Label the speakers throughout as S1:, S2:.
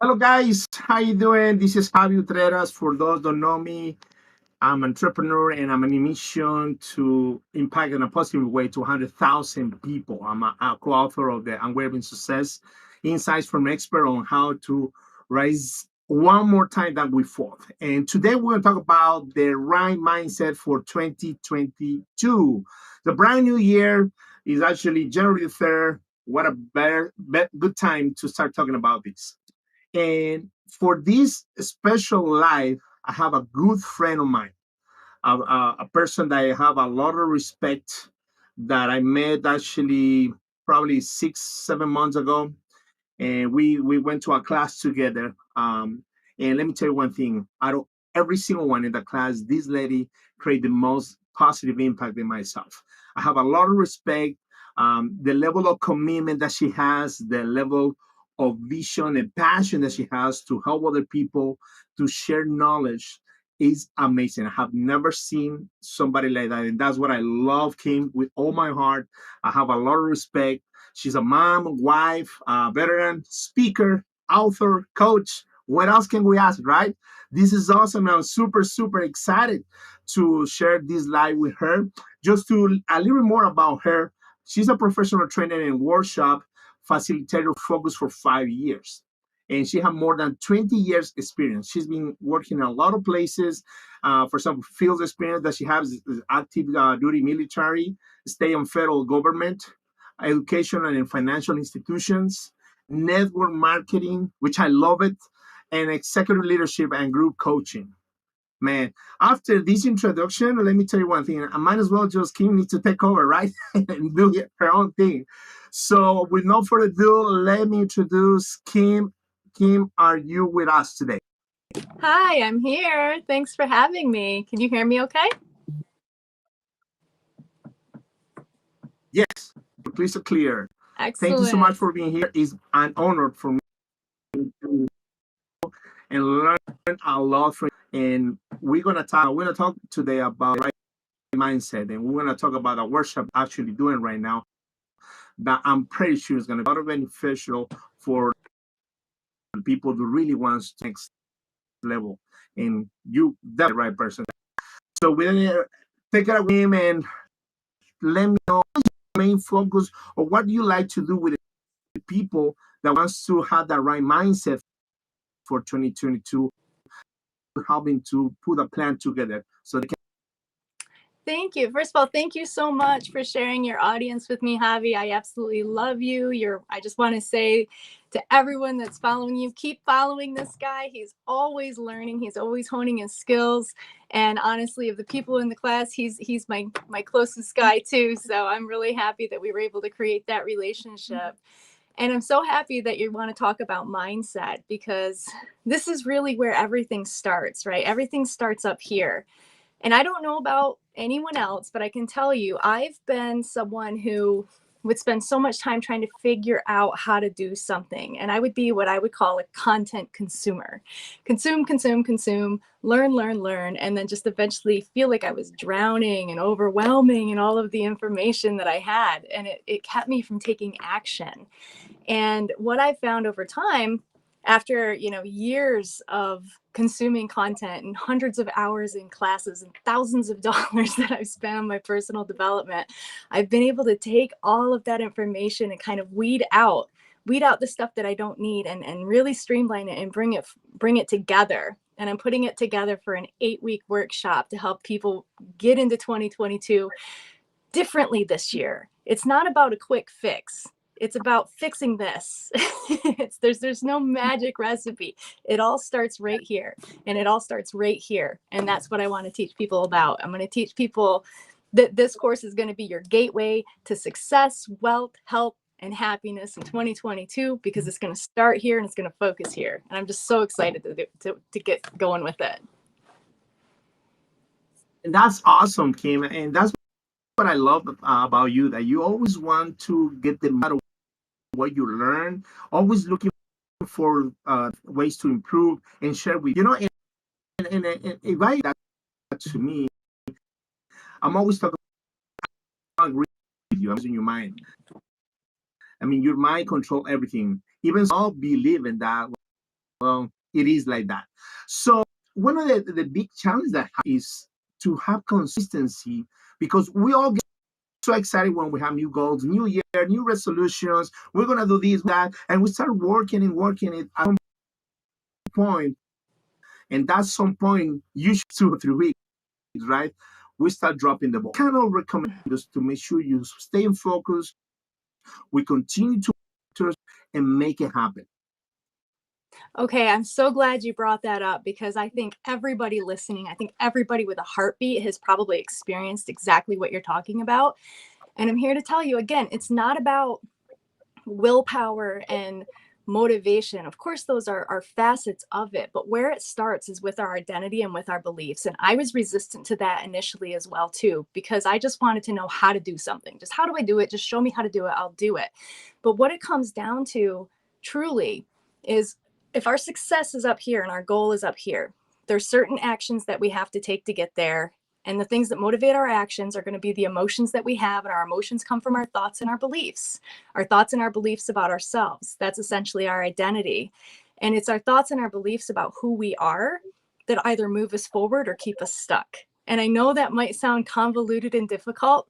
S1: Hello guys, how you doing? This is Javi Utreras. For those don't know me, I'm an entrepreneur and I'm on a mission to impact in a positive way to 100,000 people. I'm a co-author of the Unwavering Success Insights from Expert on how to rise one more time than we fought. And today we're going to talk about the right mindset for 2022. The brand new year is actually January 3rd. What a good time to start talking about this. And for this special life, I have a good friend of mine, a person that I have a lot of respect that I met actually probably 6, 7 months ago. And we went to a class together. And let me tell you one thing, out of every single one in the class, this lady created the most positive impact in myself. I have a lot of respect. The level of commitment that she has, the level of vision and passion that she has to help other people, to share knowledge is amazing. I have never seen somebody like that. And that's what I love Kim with all my heart. I have a lot of respect. She's a mom, wife, veteran, speaker, author, coach. What else can we ask, right? This is awesome. I'm super, super excited to share this live with her. Just to a little more about her, she's a professional trainer and workshop facilitator focused for 5 years. And she has more than 20 years experience. She's been working in a lot of places. For some field experience that she has is active duty military, stay on federal government, educational and financial institutions, network marketing, which I love it, and executive leadership and group coaching. Man, after this introduction, let me tell you one thing. I might as well just Kim needs to take over, right? And do her own thing. So, with no further ado, let me introduce Kim. Kim, are you with us today?
S2: Hi, I'm here. Thanks for having me. Can you hear me okay?
S1: Yes, crystal clear. Thank you so much
S2: Excellent.
S1: for being here. It's an honor for me to and learn a lot from. And we're gonna talk today about right mindset, and we're gonna talk about a workshop actually doing right now that I'm pretty sure is gonna be a lot of beneficial for people who really wants to next level. And you that's the right person. So we're gonna take it away and let me know your main focus or what do you like to do with the people that wants to have that right mindset for 2022, helping to put a plan together so they can.
S2: Thank you. First of all, thank you so much for sharing your audience with me, Javi. I absolutely love you. I just want to say to everyone that's following you, keep following this guy. He's always learning. He's always honing his skills. And honestly, of the people in the class, he's my closest guy too. So I'm really happy that we were able to create that relationship. And I'm so happy that you want to talk about mindset because this is really where everything starts, right? Everything starts up here. And I don't know about anyone else, but I can tell you, I've been someone who would spend so much time trying to figure out how to do something. And I would be what I would call a content consumer. Consume, consume, consume, learn, learn, learn, and then just eventually feel like I was drowning and overwhelming in all of the information that I had. And it kept me from taking action. And what I found over time, after years of consuming content and hundreds of hours in classes and thousands of dollars that I've spent on my personal development, I've been able to take all of that information and kind of weed out the stuff that I don't need and really streamline it and bring it together. And I'm putting it together for an 8-week workshop to help people get into 2022 differently this year. It's not about a quick fix. It's about fixing this. There's no magic recipe. It all starts right here, and it all starts right here. And that's what I want to teach people about. I'm going to teach people that this course is going to be your gateway to success, wealth, health, and happiness in 2022 because it's going to start here and it's going to focus here. And I'm just so excited to get going with it.
S1: And that's awesome, Kim. And that's what I love about you, that you always want to get the matter what you learn, always looking for ways to improve and share with and if I that to me, I'm always talking about agree with you. I'm in your mind. I mean, your mind control everything. Even so, believe in that. it is like that. So one of the big challenges that is to have consistency, because we all get so excited when we have new goals, new year, new resolutions. We're gonna do this, that, and we start working and working it at some point, and that's some point, usually 2 or 3 weeks, right? We start dropping the ball. I cannot recommend us to make sure you stay in focus. We continue to and make it happen.
S2: Okay, I'm so glad you brought that up because I think everybody listening, I think everybody with a heartbeat has probably experienced exactly what you're talking about. And I'm here to tell you again, it's not about willpower and motivation. Of course, those are facets of it, but where it starts is with our identity and with our beliefs. And I was resistant to that initially as well, too, because I just wanted to know how to do something. Just how do I do it? Just show me how to do it. I'll do it. But what it comes down to truly is if our success is up here and our goal is up here, there's certain actions that we have to take to get there. And the things that motivate our actions are going to be the emotions that we have. And our emotions come from our thoughts and our beliefs, our thoughts and our beliefs about ourselves. That's essentially our identity. And it's our thoughts and our beliefs about who we are that either move us forward or keep us stuck. And I know that might sound convoluted and difficult.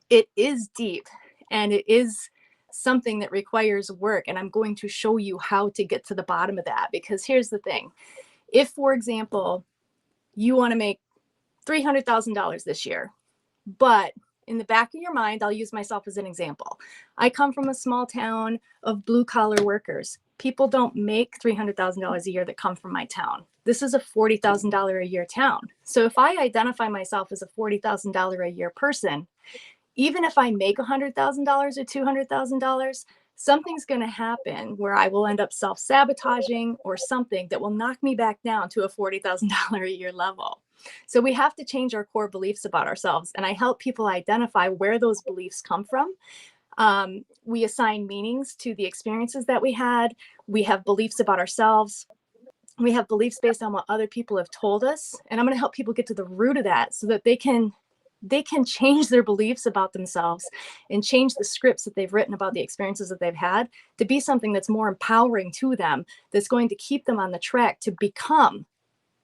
S2: It is deep and it is something that requires work. And I'm going to show you how to get to the bottom of that. Because here's the thing. If, for example, you want to make $300,000 this year, but in the back of your mind, I'll use myself as an example. I come from a small town of blue collar workers. People don't make $300,000 a year that come from my town. This is a $40,000 a year town. So if I identify myself as a $40,000 a year person, even if I make $100,000 or $200,000, something's going to happen where I will end up self-sabotaging or something that will knock me back down to a $40,000 a year level. So we have to change our core beliefs about ourselves. And I help people identify where those beliefs come from. We assign meanings to the experiences that we had. We have beliefs about ourselves. We have beliefs based on what other people have told us. And I'm going to help people get to the root of that so that they can change their beliefs about themselves and change the scripts that they've written about the experiences that they've had to be something that's more empowering to them, that's going to keep them on the track to become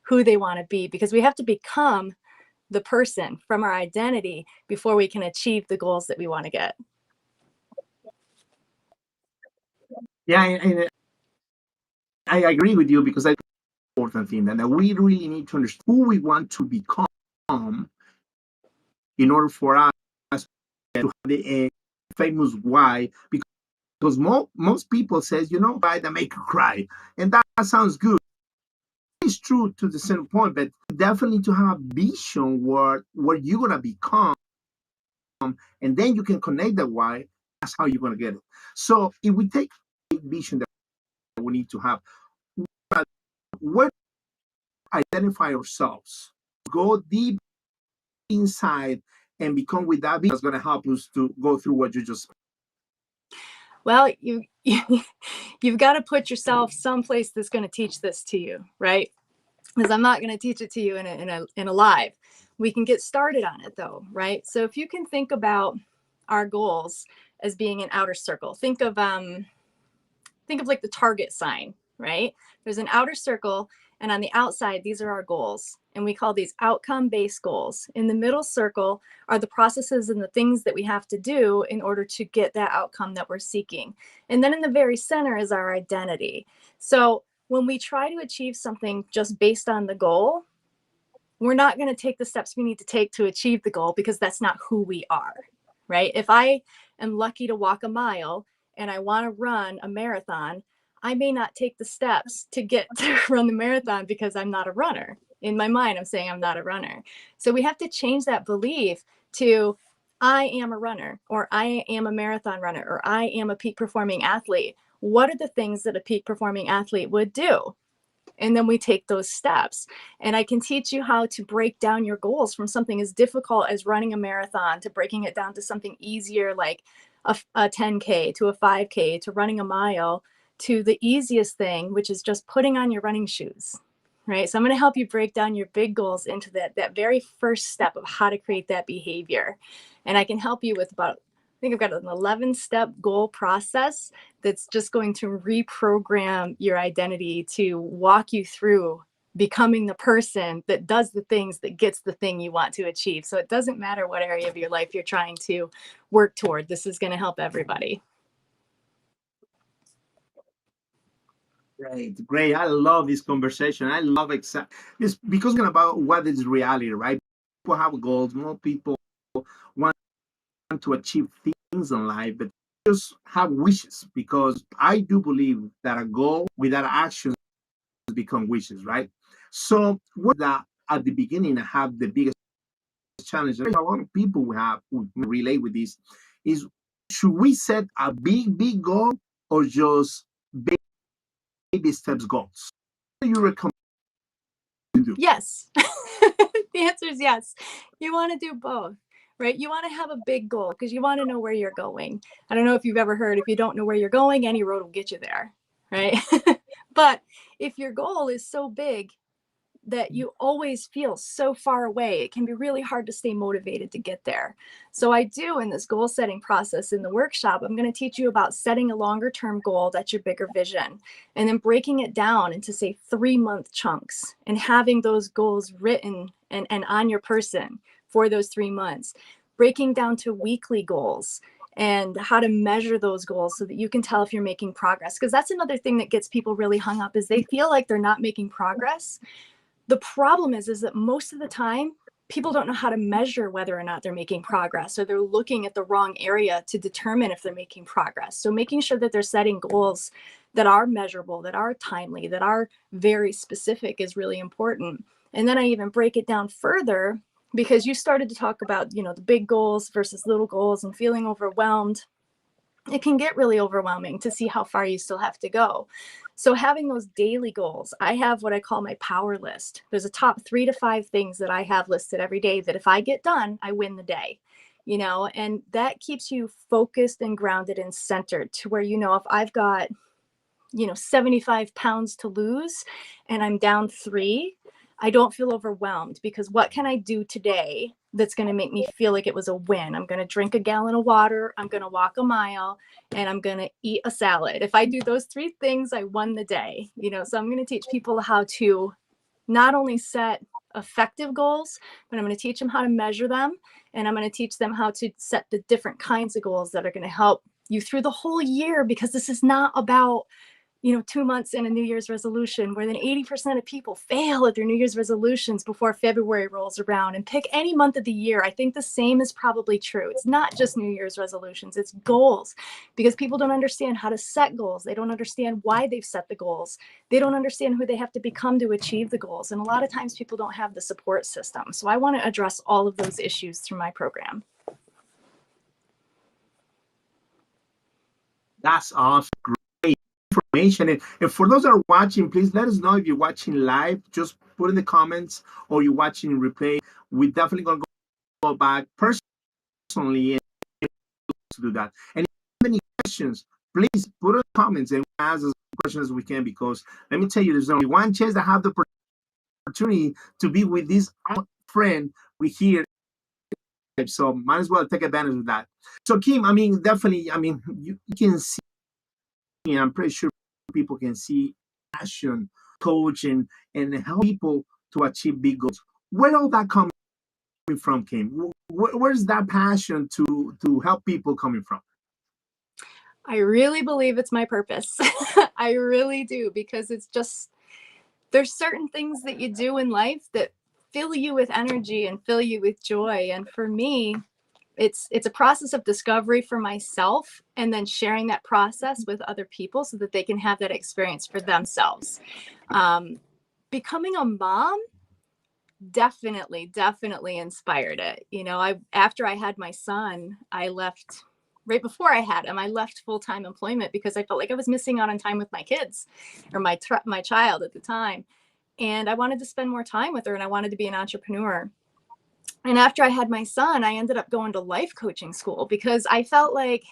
S2: who they want to be, because we have to become the person from our identity before we can achieve the goals that we want to get.
S1: Yeah, and I agree with you, because that's an important thing, that we really need to understand who we want to become in order for us to have the famous why. Because most people says, why that make you cry, and that sounds good. It's true to the certain point, but definitely to have a vision where you're gonna become, and then you can connect that why. That's how you're gonna get it. So if we take a vision that we need to have, where identify ourselves, go deep inside and become with that vision, that's gonna help us to go through what you just.
S2: Well, you've got to put yourself someplace that's going to teach this to you, right? Because I'm not going to teach it to you in a live. We can get started on it though, right? So if you can think about our goals as being an outer circle, think of like the Target sign, right? There's an outer circle, and on the outside, these are our goals. And we call these outcome-based goals. In the middle circle are the processes and the things that we have to do in order to get that outcome that we're seeking. And then in the very center is our identity. So when we try to achieve something just based on the goal, we're not going to take the steps we need to take to achieve the goal, because that's not who we are, right? If I am lucky to walk a mile and I want to run a marathon, I may not take the steps to get to run the marathon because I'm not a runner. In my mind, I'm saying I'm not a runner. So we have to change that belief to I am a runner, or I am a marathon runner, or I am a peak performing athlete. What are the things that a peak performing athlete would do? And then we take those steps. And I can teach you how to break down your goals from something as difficult as running a marathon to breaking it down to something easier like a 10K to a 5K to running a mile, to the easiest thing, which is just putting on your running shoes, right? So I'm going to help you break down your big goals into that very first step of how to create that behavior. And I can help you with about think I've got an 11-step goal process that's just going to reprogram your identity to walk you through becoming the person that does the things that gets the thing you want to achieve. So it doesn't matter what area of your life you're trying to work toward. This is going to help everybody.
S1: Great, great. I love this conversation. I love this because we're about what is reality, right? People have goals. More people want to achieve things in life, but just have wishes because I do believe that a goal without actions become wishes, right? So what that at the beginning I have the biggest challenge. A lot of people who relate with this is should we set a big goal or just baby steps goals? What do you recommend to do?
S2: Yes. The answer is yes. You want to do both, right? You want to have a big goal because you want to know where you're going. I don't know if you've ever heard, if you don't know where you're going, any road will get you there, right? But if your goal is so big that you always feel so far away, it can be really hard to stay motivated to get there. So I do, in this goal setting process in the workshop, I'm going to teach you about setting a longer term goal that's your bigger vision, and then breaking it down into, say, 3-month chunks and having those goals written and on your person for those 3 months, breaking down to weekly goals and how to measure those goals so that you can tell if you're making progress. Because that's another thing that gets people really hung up, is they feel like they're not making progress. The problem is that most of the time, people don't know how to measure whether or not they're making progress, or they're looking at the wrong area to determine if they're making progress. So making sure that they're setting goals that are measurable, that are timely, that are very specific is really important. And then I even break it down further, because you started to talk about, the big goals versus little goals and feeling overwhelmed. It can get really overwhelming to see how far you still have to go. So having those daily goals, I have what I call my power list. There's a top 3 to 5 things that I have listed every day that if I get done, I win the day. And that keeps you focused and grounded and centered to where, if I've got, 75 pounds to lose and I'm down 3, I don't feel overwhelmed, because what can I do today that's going to make me feel like it was a win? I'm going to drink a gallon of water, I'm going to walk a mile, and I'm going to eat a salad. If I do those 3 things, I won the day. So I'm going to teach people how to not only set effective goals, but I'm going to teach them how to measure them, and I'm going to teach them how to set the different kinds of goals that are going to help you through the whole year, because this is not about 2 months in a New Year's resolution. More than 80% of people fail at their New Year's resolutions before February rolls around. And pick any month of the year, I think the same is probably true. It's not just New Year's resolutions, it's goals, because people don't understand how to set goals. They don't understand why they've set the goals. They don't understand who they have to become to achieve the goals. And a lot of times people don't have the support system. So I want to address all of those issues through my program.
S1: That's awesome. Great information. And for those that are watching, please let us know if you're watching live. Just put in the comments, or you're watching in replay. We're definitely going to go back personally and to do that. And if you have any questions, please put in the comments and ask as many questions as we can, because let me tell you, there's only one chance to have the opportunity to be with this friend we hear. So might as well take advantage of that. So Kim, definitely, you can see, and I'm pretty sure people can see passion, coach, and help people to achieve big goals. Where all that coming from, Kim? Where's that passion to help people coming from?
S2: I really believe it's my purpose. I really do, because it's just, there's certain things that you do in life that fill you with energy and fill you with joy. And for me, it's a process of discovery for myself, and then sharing that process with other people so that they can have that experience for themselves. Becoming a mom definitely inspired it. After I had my son, I left right before I had him. I left full-time employment because I felt like I was missing out on time with my kids, or my child at the time. And I wanted to spend more time with her, and I wanted to be an entrepreneur. And after I had my son, I ended up going to life coaching school, because I felt like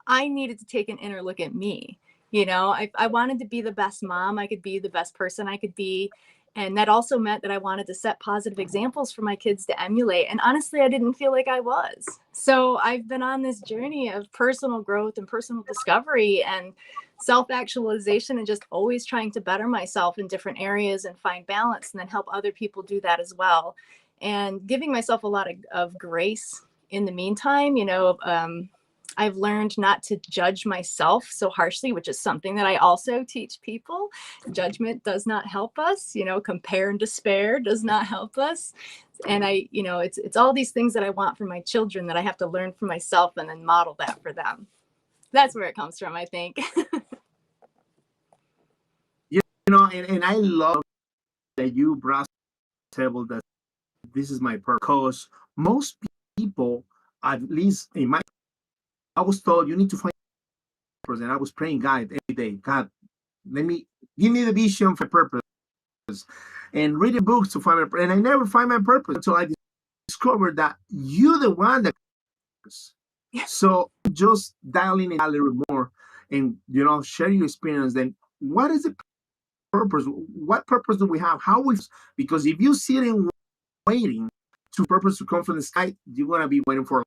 S2: I needed to take an inner look at me. I wanted to be the best mom I could be, the best person I could be. And that also meant that I wanted to set positive examples for my kids to emulate. And honestly, I didn't feel like I was. So I've been on this journey of personal growth and personal discovery and self-actualization, and just always trying to better myself in different areas and find balance, and then help other people do that as well. And giving myself a lot of grace in the meantime. I've learned not to judge myself so harshly, which is something that I also teach people. Judgment does not help us. Compare and despair does not help us. And it's all these things that I want for my children that I have to learn for myself and then model that for them. That's where it comes from, I think.
S1: And I love that you brought to the table that this is my purpose. Because most people, at least in my, I was told you need to find purpose, and I was praying God every day. God, give me the vision for purpose, and reading books to find my purpose. And I never find my purpose until I discovered that you're the one that. So just dialing in a little more, and share your experience. Then what is the purpose? What purpose do we have? How we? Because if you sit and waiting to purpose to come from the sky, you're gonna be waiting for a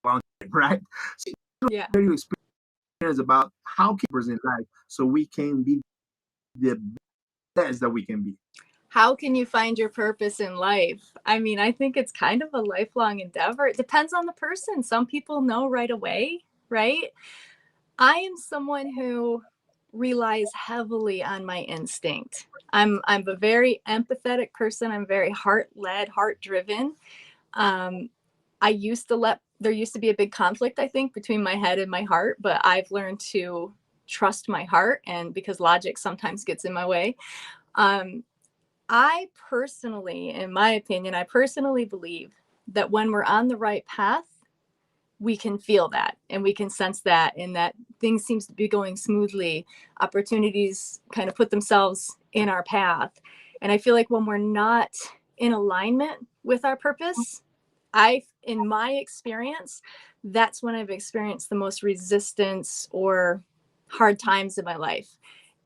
S1: long time, right? So
S2: Yeah.
S1: Share your experience about how keepers in life, so we can be the best that we can be.
S2: How can you find your purpose in life? I mean, I think it's kind of a lifelong endeavor. It depends on the person. Some people know right away, right? I am someone who relies heavily on my instinct. I'm a very empathetic person. I'm very heart-led, heart-driven. There used to be a big conflict, I think, between my head and my heart, but I've learned to trust my heart, and because logic sometimes gets in my way. I personally, in my opinion, I personally believe that when we're on the right path, we can feel that and we can sense that, and that things seems to be going smoothly. Opportunities kind of put themselves in our path. And I feel like when we're not in alignment with our purpose, in my experience, that's when I've experienced the most resistance or hard times in my life.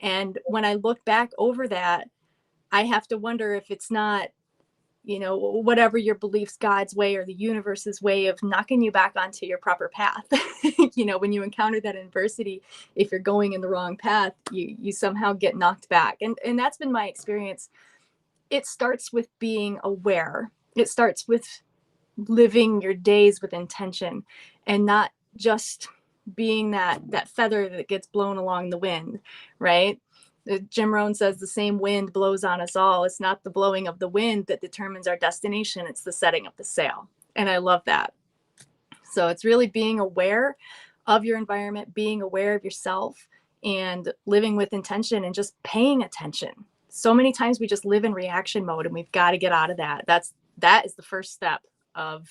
S2: And when I look back over that, I have to wonder if it's not, whatever your beliefs, God's way or the universe's way of knocking you back onto your proper path. When you encounter that adversity, if you're going in the wrong path, you somehow get knocked back. And that's been my experience. It starts with being aware. It starts with living your days with intention, and not just being that feather that gets blown along the wind, right? Jim Rohn says the same wind blows on us all. It's not the blowing of the wind that determines our destination. It's the setting of the sail. And I love that. So it's really being aware of your environment, being aware of yourself, and living with intention and just paying attention. So many times we just live in reaction mode, and we've got to get out of that. That is the first step of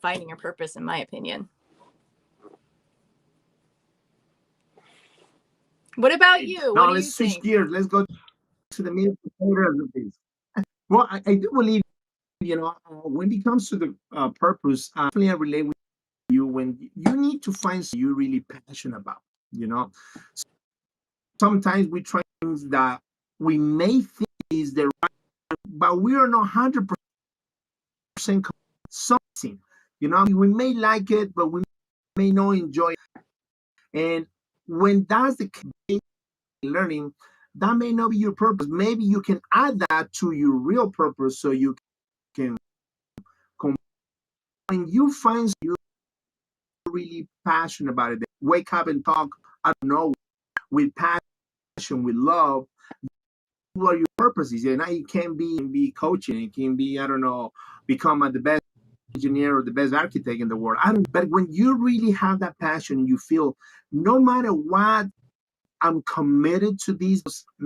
S2: finding your purpose, in my opinion. What about you?
S1: Now let's switch gears. Let's go to the main potatoes of things. Well, I do believe, when it comes to the purpose, I definitely relate with you when you need to find something you're really passionate about. Sometimes we try things that we may think is the right, but we are not 100% something. We may like it, but we may not enjoy it. And when that's the case, learning, that may not be your purpose. Maybe you can add that to your real purpose, so you can, when you find you're really passionate about it, wake up and talk, I don't know, with passion, with love, what your purpose is. And it can be coaching, it can be, I don't know, become the best engineer or the best architect in the world. But when you really have that passion, you feel no matter what, I'm committed to these.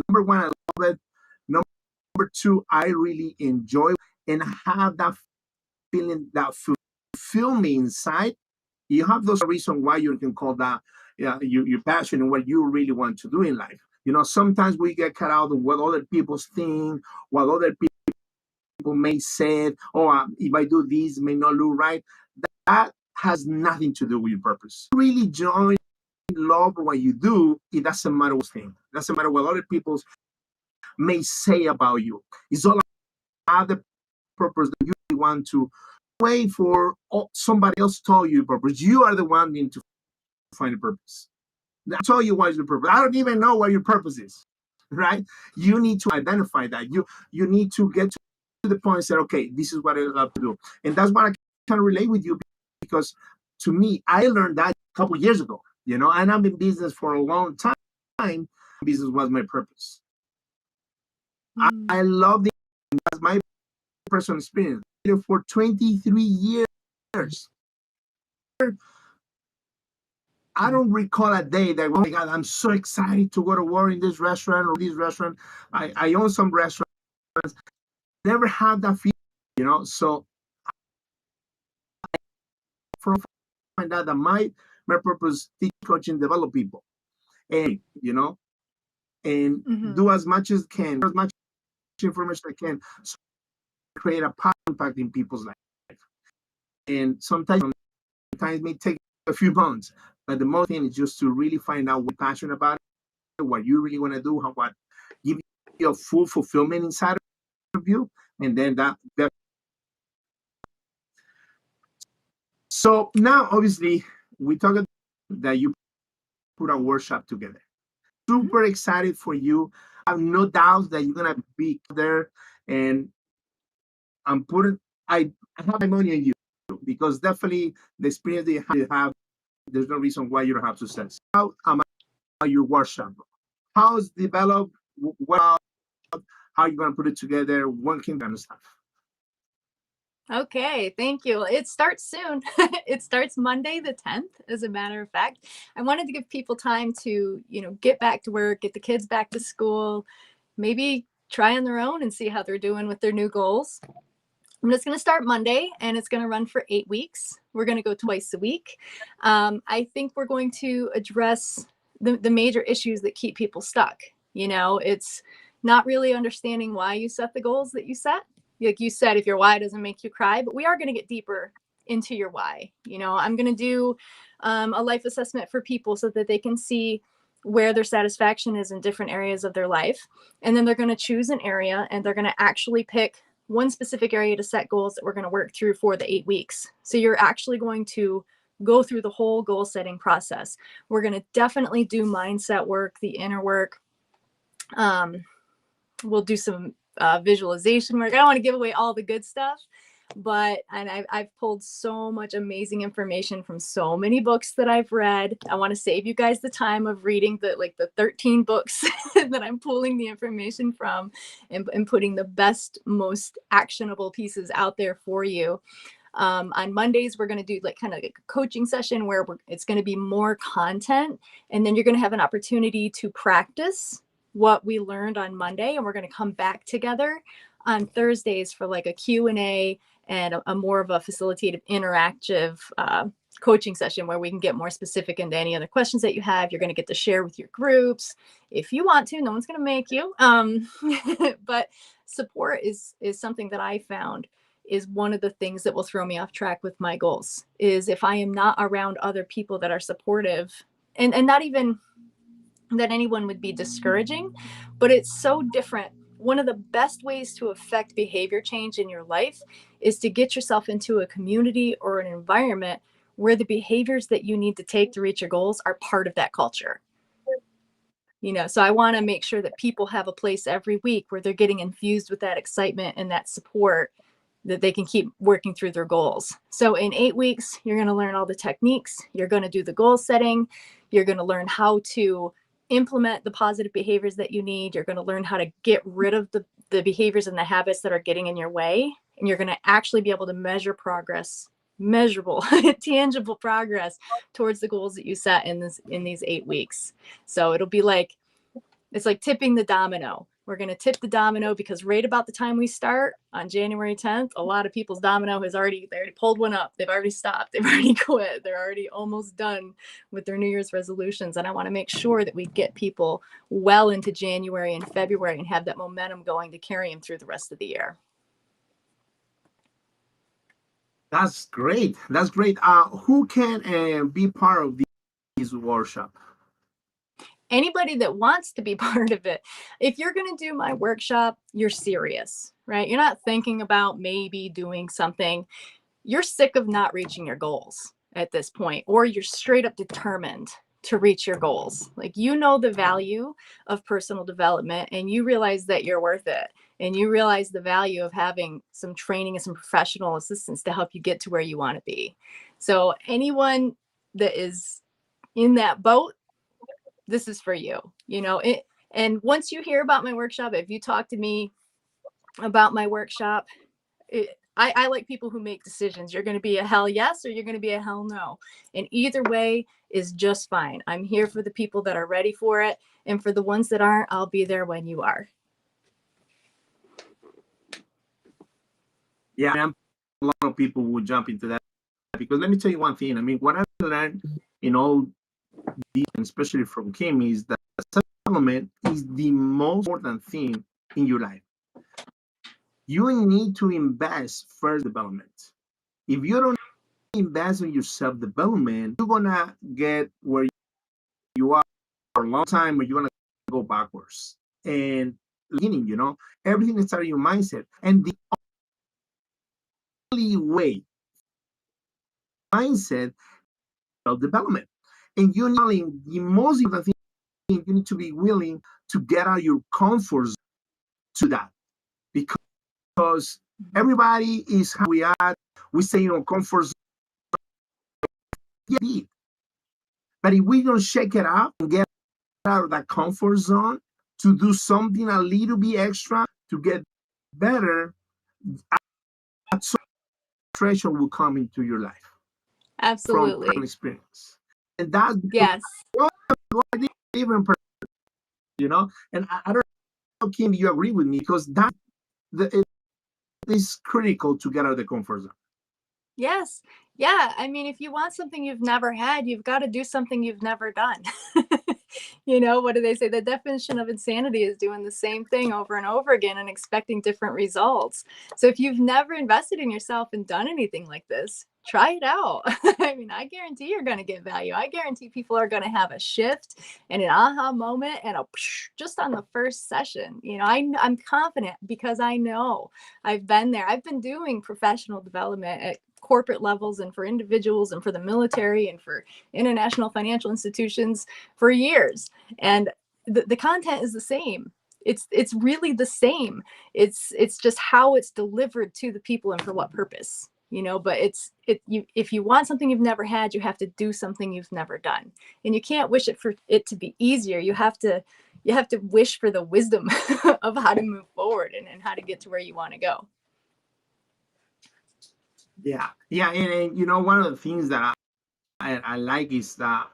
S1: Number one, I love it. Number two, I really enjoy it, and have that feeling that fulfill me inside. You have those reasons why you can call that your passion and what you really want to do in life. Sometimes we get cut out of what other people think, what other people may say. Oh, if I do this, it may not look right. That has nothing to do with your purpose. Really love what you do. It doesn't matter what thing. It doesn't matter what other people's may say about you. It's all about the purpose that you want to wait for somebody else to tell you purpose. You are the one needing to find a purpose. I tell you what is your purpose. I don't even know what your purpose is, right? You need to identify that. You need to get to the point and say, okay, this is what I love to do. And that's what I can relate with you, because to me, I learned that a couple years ago, and I'm in business for a long time. Business was my purpose. I love it. That's my personal experience. For 23 years. I don't recall a day that, oh my God, I'm so excited to go to work in this restaurant or this restaurant. I own some restaurants. Never had that feeling, So from find out that my purpose, teach, coach, and develop people, and and do as much as can, as much information I can, so create a positive impact in people's life. And sometimes it may take a few months, but the most thing is just to really find out what you're passionate about, what you really want to do, what give you a full fulfillment inside of you, and then that. So now, obviously, we talked that you put a workshop together. Super excited for you. I have no doubts that you're gonna be there, and I have my money on you, because definitely the experience that you have, there's no reason why you don't have success. How about your workshop? How it's developed? How are you gonna put it together? What kind of stuff?
S2: Okay, thank you. It starts soon. It starts Monday the 10th, as a matter of fact. I wanted to give people time to, get back to work, get the kids back to school, maybe try on their own and see how they're doing with their new goals. I'm just going to start Monday, and it's going to run for 8 weeks. We're going to go twice a week. I think we're going to address the major issues that keep people stuck. It's not really understanding why you set the goals that you set. Like you said, if your why doesn't make you cry, but we are going to get deeper into your why. I'm going to do a life assessment for people so that they can see where their satisfaction is in different areas of their life. And then they're going to choose an area, and they're going to actually pick one specific area to set goals that we're going to work through for the 8 weeks. So you're actually going to go through the whole goal setting process. We're going to definitely do mindset work, the inner work. We'll do some visualization work. I don't want to give away all the good stuff, but I've pulled so much amazing information from so many books that I've read. I want to save you guys the time of reading the 13 books that I'm pulling the information from, and putting the best, most actionable pieces out there for you. On Mondays, we're going to do kind of like a coaching session where it's going to be more content, and then you're going to have an opportunity to practice what we learned on Monday, and we're going to come back together on Thursdays for like a Q&A and a more of a facilitative, interactive coaching session where we can get more specific into any other questions that you have. You're going to get to share with your groups if you want to. No one's going to make you. But support is something that I found is one of the things that will throw me off track with my goals, is if I am not around other people that are supportive, and not even that anyone would be discouraging, but it's so different. One of the best ways to affect behavior change in your life is to get yourself into a community or an environment where the behaviors that you need to take to reach your goals are part of that culture. So I want to make sure that people have a place every week where they're getting infused with that excitement and that support, that they can keep working through their goals. So in 8 weeks, you're going to learn all the techniques. You're going to do the goal setting. You're going to learn how to implement the positive behaviors that you need. You're going to learn how to get rid of the behaviors and the habits that are getting in your way. And you're going to actually be able to measure progress, measurable, tangible progress towards the goals that you set in these 8 weeks. So it'll be it's like tipping the domino. We're going to tip the domino because right about the time we start on January 10th, a lot of people's domino they already pulled one up. They've already stopped. They've already quit. They're already almost done with their New Year's resolutions. And I want to make sure that we get people well into January and February and have that momentum going to carry them through the rest of the year.
S1: That's great. That's great. Who can be part of this workshop?
S2: anybody that wants to be part of it, if you're going to do my workshop, you're serious, right? You're not thinking about maybe doing something. You're sick of not reaching your goals at this point, or you're straight up determined to reach your goals. Like, you know the value of personal development, and you realize that you're worth it. And you realize the value of having some training and some professional assistance to help you get to where you want to be. So anyone that is in that boat, this is for you, you know. And once you hear about my workshop, if you talk to me about my workshop, I like people who make decisions. You're going to be a hell yes, or you're going to be a hell no. And either way is just fine. I'm here for the people that are ready for it. And for the ones that aren't, I'll be there when you are.
S1: Yeah, a lot of people would jump into that, because let me tell you one thing. I mean, what I learned in all these, especially from Kim, is that self-development is the most important thing in your life. You need to invest first development. If you don't invest in your self-development, you're gonna get where you are for a long time, or you're gonna go backwards. And beginning, you know, everything is starting your mindset. And the only way mindset self-development. And you need the most important thing, you need to be willing to get out of your comfort zone to that. Because everybody is how we are. We stay in our comfort zone. Yeah, but if we don't shake it up and get out of that comfort zone to do something a little bit extra to get better, that treasure will come into your life.
S2: Absolutely.
S1: From experience. And that's
S2: yes.
S1: Even, you know, and I don't know, Kim, you agree with me, because that it is critical to get out of the comfort zone.
S2: Yes. Yeah. I mean, if you want something you've never had, you've got to do something you've never done. You know, what do they say? The definition of insanity is doing the same thing over and over again and expecting different results. So if you've never invested in yourself and done anything like this, try it out. I mean, I guarantee you're going to get value. I guarantee people are going to have a shift and an aha moment and a just on the first session. You know, I'm confident because I know I've been there. I've been doing professional development at corporate levels and for individuals and for the military and for international financial institutions for years. And the content is the same. It's really the same. It's just how it's delivered to the people and for what purpose, you know. But if you want something you've never had, you have to do something you've never done. And you can't wish it for it to be easier. You have to wish for the wisdom of how to move forward and how to get to where you want to go.
S1: Yeah. And you know, one of the things that I like is that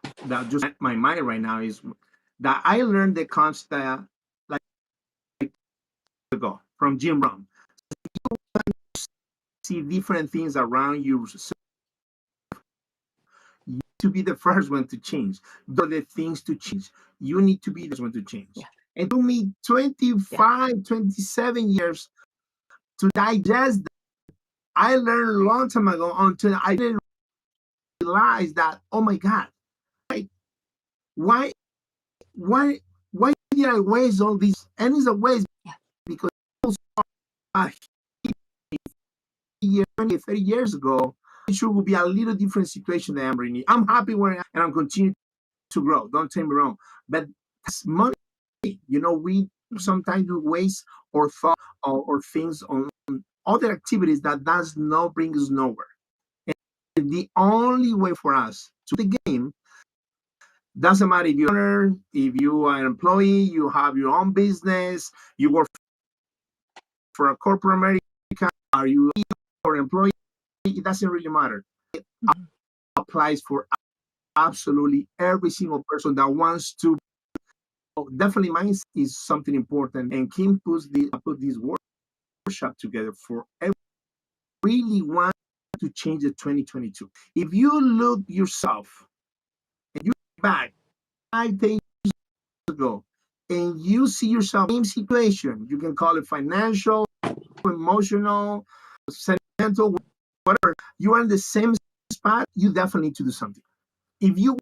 S1: just my mind right now is that I learned the concept like ago from Jim Rohn. See different things around you. You need to be the first one to change. The things to change. You need to be the first one to change. Yeah. And it took me 25, 27 years to digest that. I learned a long time ago until I didn't realize that, oh my God, why did I waste all these? And it's a waste because 30 years ago, it sure would be a little different situation than I'm in. I'm happy where I am and I'm continuing to grow. Don't take me wrong. But that's money. You know, we sometimes do waste or thought or things on other activities that does not bring us nowhere. And the only way for us to the game, doesn't matter if you are an employee, you have your own business, you work for a corporate America, are you or employee, it doesn't really matter. It applies for absolutely every single person that wants to. Definitely mindset is something important, and Kim put this workshop together for everyone really want to change the 2022. If you look yourself and you look back 5 days ago and you see yourself in the same situation, you can call it financial, emotional, sentimental, whatever, you are in the same spot, you definitely need to do something. If you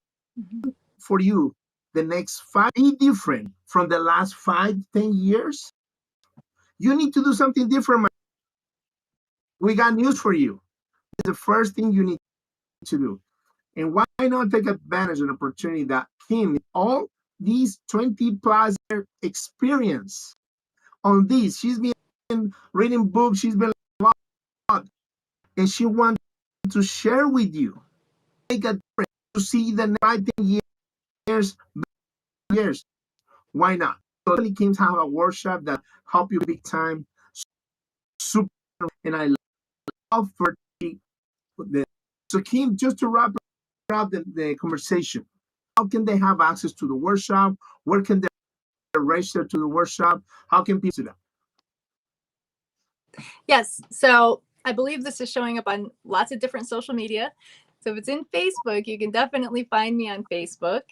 S1: for you the next 5 be different from the last 5-10 years, you need to do something different. We got news for you. It's the first thing you need to do. And why not take advantage of an opportunity that Kim, all these 20 plus year experience on this, she's been reading books, she's been a lot, and she wants to share with you, make a difference, to see the next 5-10 years. Why not? So Kim have a workshop that help you big time. Super, and I love for the. So Kim, just to wrap up the conversation, how can they have access to the workshop? Where can they register to the workshop? How can people do that?
S2: Yes. So I believe this is showing up on lots of different social media. So if it's in Facebook, you can definitely find me on Facebook.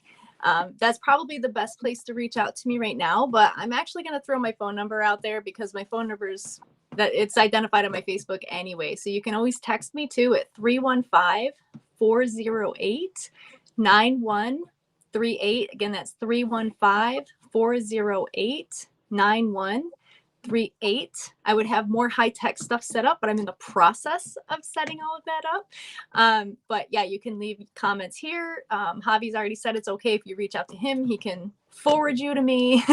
S2: That's probably the best place to reach out to me right now, but I'm actually going to throw my phone number out there because my phone number is that it's identified on my Facebook anyway. So you can always text me too at 315-408-9138. Again, that's 315-408-9138. I would have more high-tech stuff set up, but I'm in the process of setting all of that up. But yeah, you can leave comments here. Javi's already said it's okay if you reach out to him. He can forward you to me.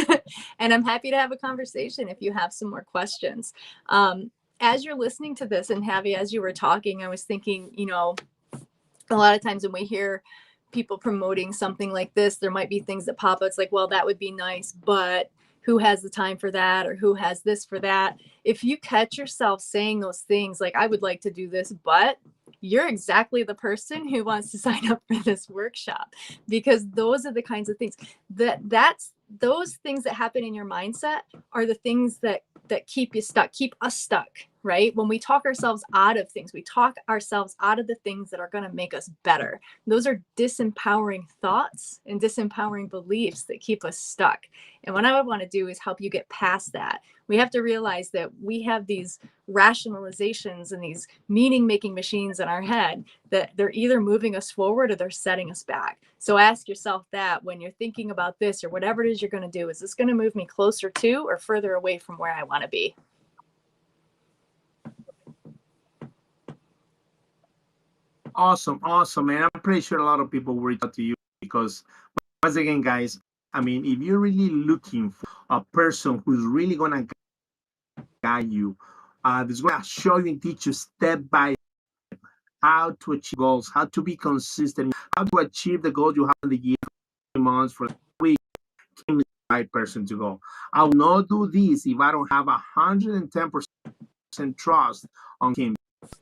S2: And I'm happy to have a conversation if you have some more questions. As you're listening to this, and Javi, as you were talking, I was thinking, you know, a lot of times when we hear people promoting something like this, there might be things that pop up. It's like, well, that would be nice, but who has the time for that, or who has this for that? If you catch yourself saying those things like, I would like to do this, but you're exactly the person who wants to sign up for this workshop, because those are the kinds of things that's those things that happen in your mindset are the things that keep you stuck, keep us stuck, right? When we talk ourselves out of things, we talk ourselves out of the things that are going to make us better. Those are disempowering thoughts and disempowering beliefs that keep us stuck. And what I would want to do is help you get past that. We have to realize that we have these rationalizations and these meaning-making machines in our head that they're either moving us forward or they're setting us back. So ask yourself that when you're thinking about this or whatever it is you're going to do, is this going to move me closer to or further away from where I want to be?
S1: Awesome, man. I'm pretty sure a lot of people will reach out to you because, once again, guys, I mean, if you're really looking for a person who's really gonna guide you, that's gonna show you and teach you step by step how to achieve goals, how to be consistent, how to achieve the goals you have in the year, months, for the week, Kim is the right person to go. I will not do this if I don't have 110% trust on Kim.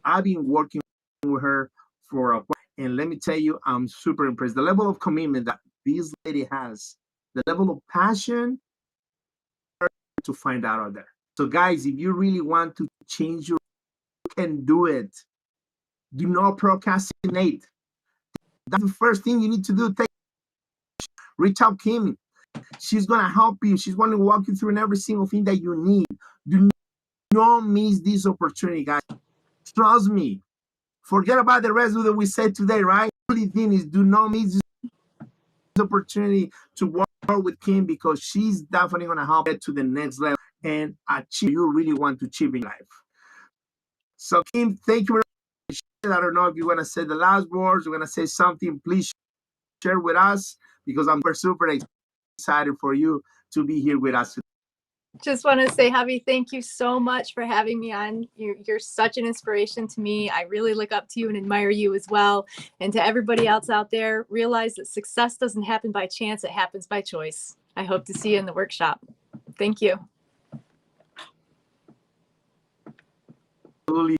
S1: I've been working with her for a while, and let me tell you, I'm super impressed. The level of commitment that this lady has, the level of passion to find out there. So, guys, if you really want to change your, you can do it. Do not procrastinate. That's the first thing you need to do. Reach out Kim. She's gonna help you. She's gonna walk you through every single thing that you need. Do not miss this opportunity, guys. Trust me. Forget about the rest of what we said today, right? The only thing is, do not miss this opportunity to work with Kim, because she's definitely gonna help get to the next level and achieve you really want to achieve in life. So, Kim, thank you very much. I don't know if you want to say the last words, you want to say something, please share with us, because I'm super excited for you to be here with us today.
S2: Just want to say, Javi, thank you so much for having me on. You're such an inspiration to me. I really look up to you and admire you as well. And to everybody else out there, realize that success doesn't happen by chance, it happens by choice. I hope to see you in the workshop. Thank you.
S1: Absolutely.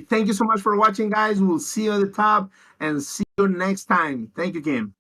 S1: Thank you so much for watching, guys. We'll see you at the top and see you next time. Thank you, Kim.